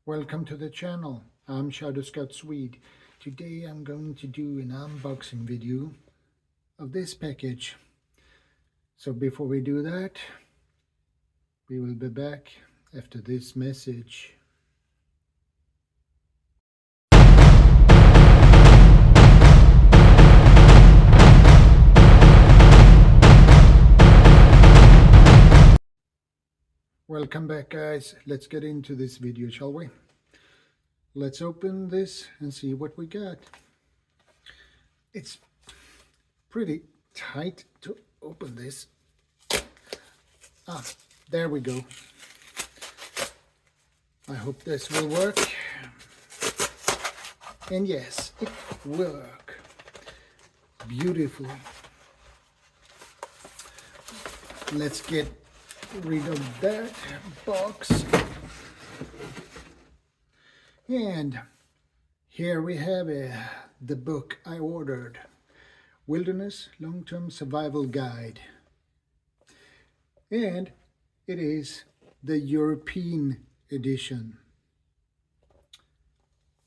Welcome to the channel. I'm ShadowScoutSwede. Today I'm going to do an unboxing video of this package. So before we do that, we will be back after this message. Welcome back, guys. Let's get into this video, shall we? Let's open this and see what we got. It's pretty tight to open this. There we go. I hope this will work. And yes, it will work beautifully. Let's get rid of that box. And here we have the book I ordered, Wilderness Long-Term Survival Guide. And it is the European edition.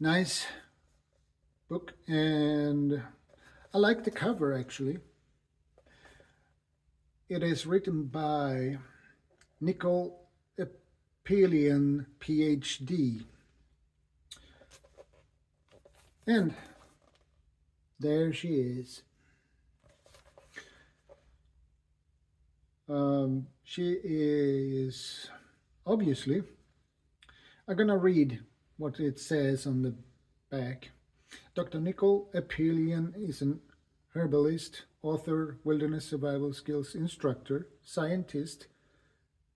Nice book, and I like the cover actually. It is written by Nicole Apelian Ph.D. And there she is. She is obviously, I'm gonna read what it says on the back. Dr. Nicole Apelian is an herbalist, author, wilderness survival skills instructor, scientist,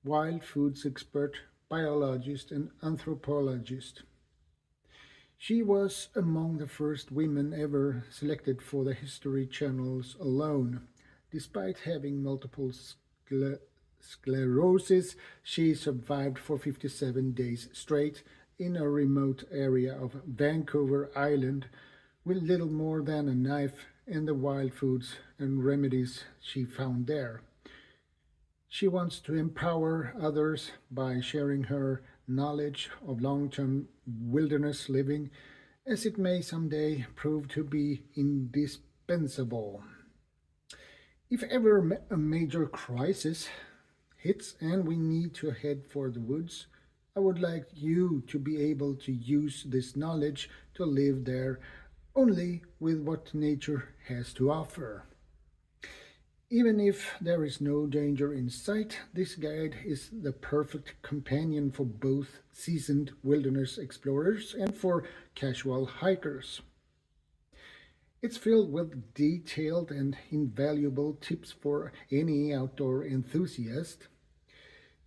wild foods expert, biologist, and anthropologist. She was among the first women ever selected for the History Channel's alone. Despite having multiple sclerosis, she survived for 57 days straight in a remote area of Vancouver Island with little more than a knife and the wild foods and remedies she found there. She wants to empower others by sharing her knowledge of long-term wilderness living, as it may someday prove to be indispensable. If ever a major crisis hits and we need to head for the woods, I would like you to be able to use this knowledge to live there only with what nature has to offer. Even if there is no danger in sight, this guide is the perfect companion for both seasoned wilderness explorers and for casual hikers. It's filled with detailed and invaluable tips for any outdoor enthusiast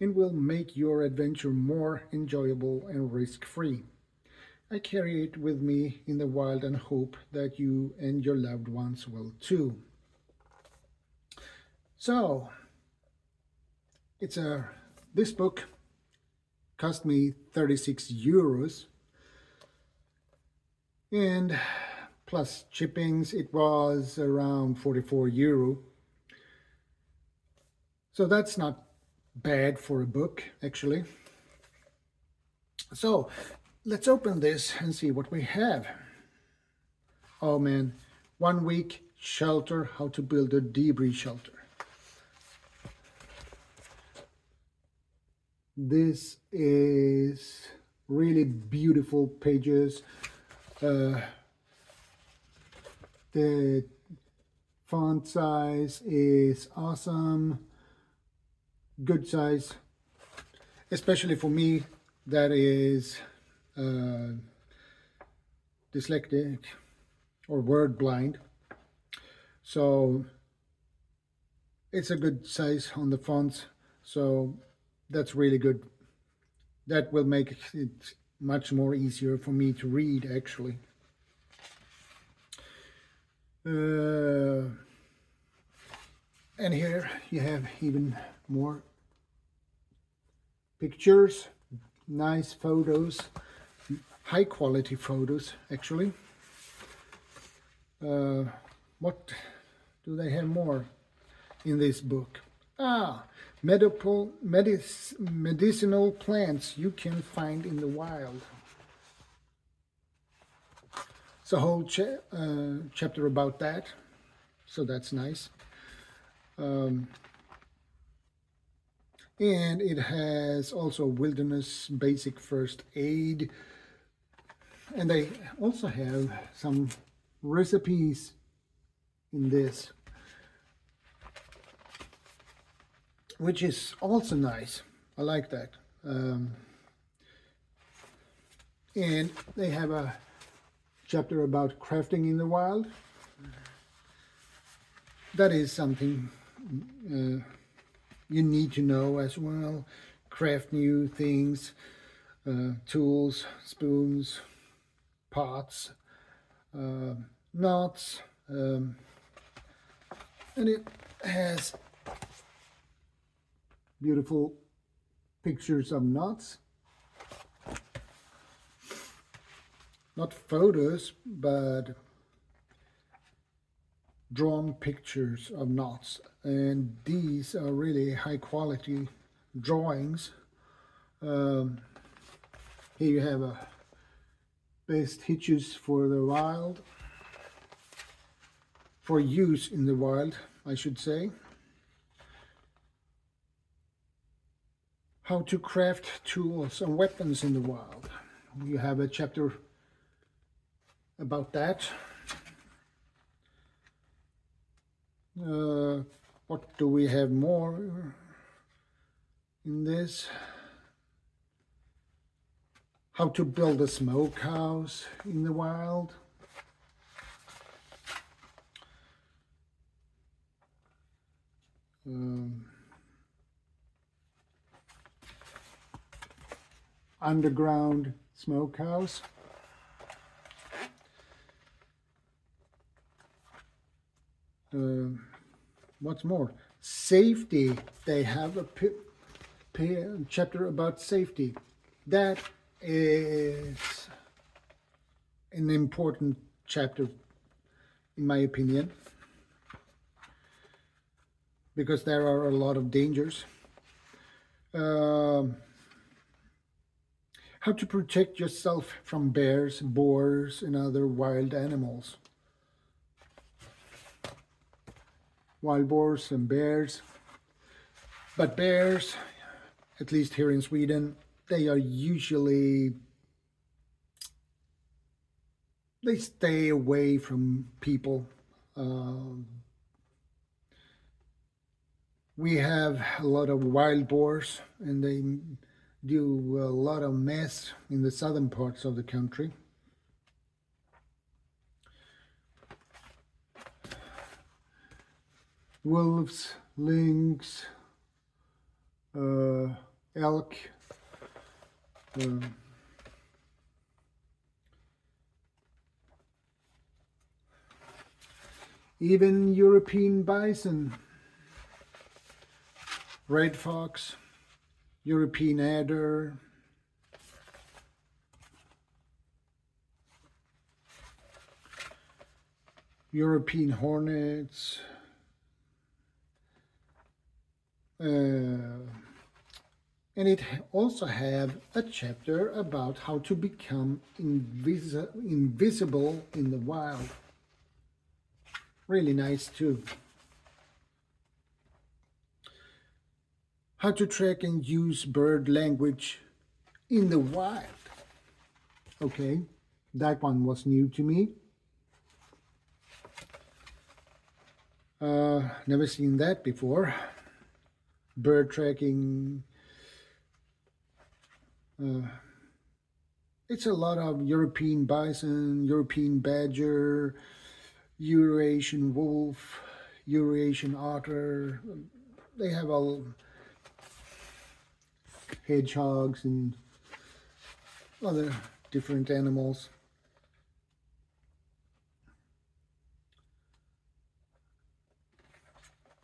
and will make your adventure more enjoyable and risk-free. I carry it with me in the wild and hope that you and your loved ones will too. So, this book cost me 36 euros, and plus shippings it was around 44 euro. So that's not bad for a book actually. So let's open this and see what we have. Oh man, 1 week shelter, how to build a debris shelter. This is really beautiful pages. The font size is awesome, good size, especially for me that is dyslexic or word blind. So it's a good size on the fonts, so that's really good. That will make it much more easier for me to read actually. And here you have even more pictures, nice photos, high quality photos actually. What do they have more in this book? Ah, medicinal plants you can find in the wild. It's a whole chapter about that, so that's nice. Um, and it has also wilderness basic first aid, and they also have some recipes in this, which is also nice. I like that. And they have a chapter about crafting in the wild. That is something you need to know as well. Craft new things, tools, spoons, pots, knots, and it has beautiful pictures of knots. Not photos, but drawn pictures of knots, and these are really high quality drawings. Here you have a best hitches for the wild, for use in the wild, I should say. How to craft tools and weapons in the wild. You have a chapter about that. What do we have more in this? How to build a smokehouse in the wild. Underground smokehouse. What's more? Safety. They have a chapter about safety. That is an important chapter, in my opinion, because there are a lot of dangers. How to protect yourself from bears, boars, and other wild animals. Wild boars and bears. But bears, at least here in Sweden, they are usually, they stay away from people. We have a lot of wild boars, and they do a lot of mess in the southern parts of the country. Wolves, lynx, elk, even European bison, red fox, European adder, European hornets, and it also have a chapter about how to become invisible in the wild. Really nice too. How to track and use bird language in the wild. Okay, that one was new to me. Never seen that before. Bird tracking. It's a lot of European bison, European badger, Eurasian wolf, Eurasian otter. They have all hedgehogs and other different animals.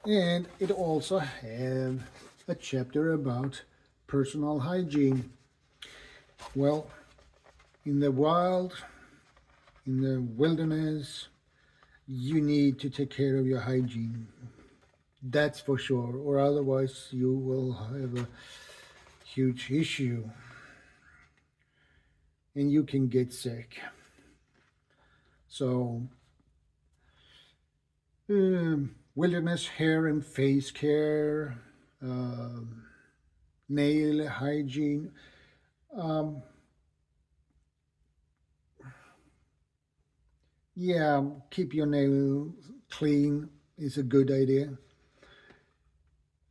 And it also have a chapter about personal hygiene. Well, in the wild, in the wilderness, you need to take care of your hygiene. That's for sure, or otherwise you will have a huge issue and you can get sick. So wilderness hair and face care, nail hygiene. Um, yeah, keep your nails clean is a good idea.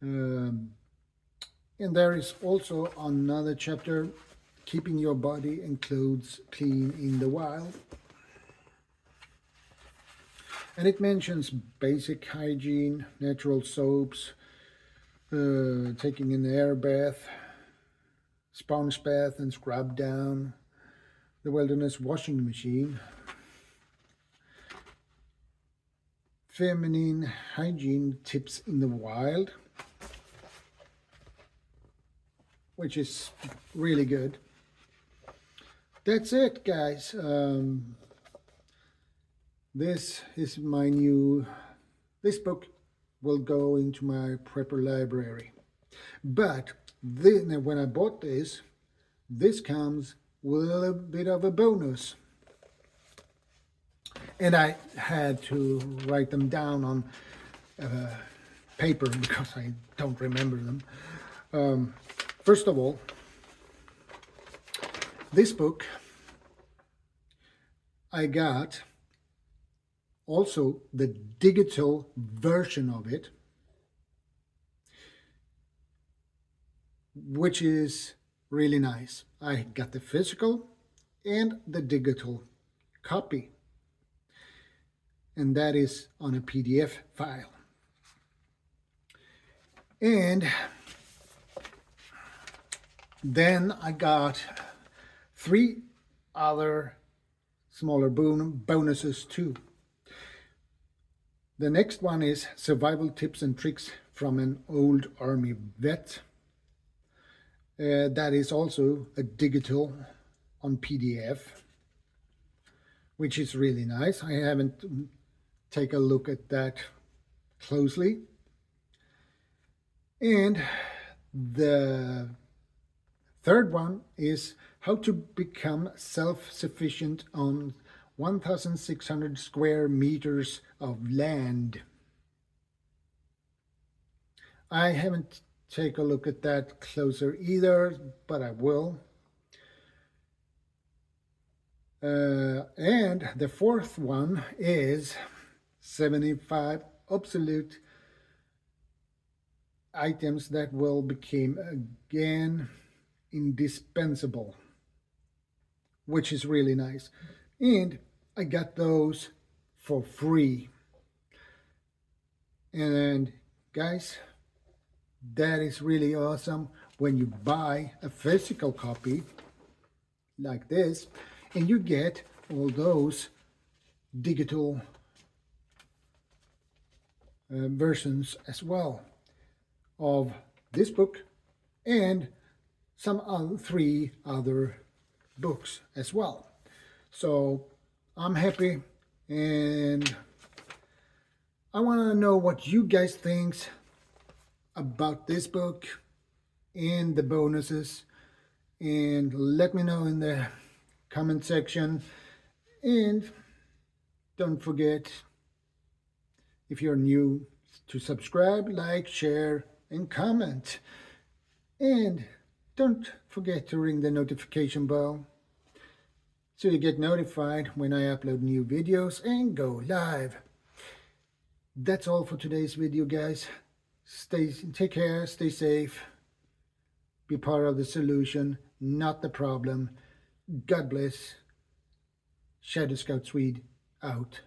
Um, and there is also another chapter, keeping your body and clothes clean in the wild. And it mentions basic hygiene, natural soaps, taking an air bath, sponge bath and scrub down, the wilderness washing machine, feminine hygiene tips in the wild, which is really good. That's it, guys. This is my new, this book will go into my prepper library. But then when I bought this comes with a little bit of a bonus. And I had to write them down on paper because I don't remember them. First of all, this book I got also the digital version of it, which is really nice. I got the physical and the digital copy, and that is on a PDF file. And then I got 3 other smaller bonuses too. The next one is survival tips and tricks from an old army vet. That is also a digital on PDF, which is really nice. I haven't taken a look at that closely. And the third one is how to become self-sufficient on 1,600 square meters of land. I haven't taken a look at that closer either, but I will. And the fourth one is 75 obsolete items that will become again indispensable, which is really nice. And I got those for free. And guys, that is really awesome when you buy a physical copy like this and you get all those digital versions as well of this book and some 3 other books as well. So I'm happy, and I want to know what you guys think about this book and the bonuses, and let me know in the comment section. And don't forget, if you're new, to subscribe, like, share, and comment. And don't forget to ring the notification bell so you get notified when I upload new videos and go live. That's all for today's video, guys. Take care, stay safe, be part of the solution, not the problem. God bless. ShadowScoutSwede out.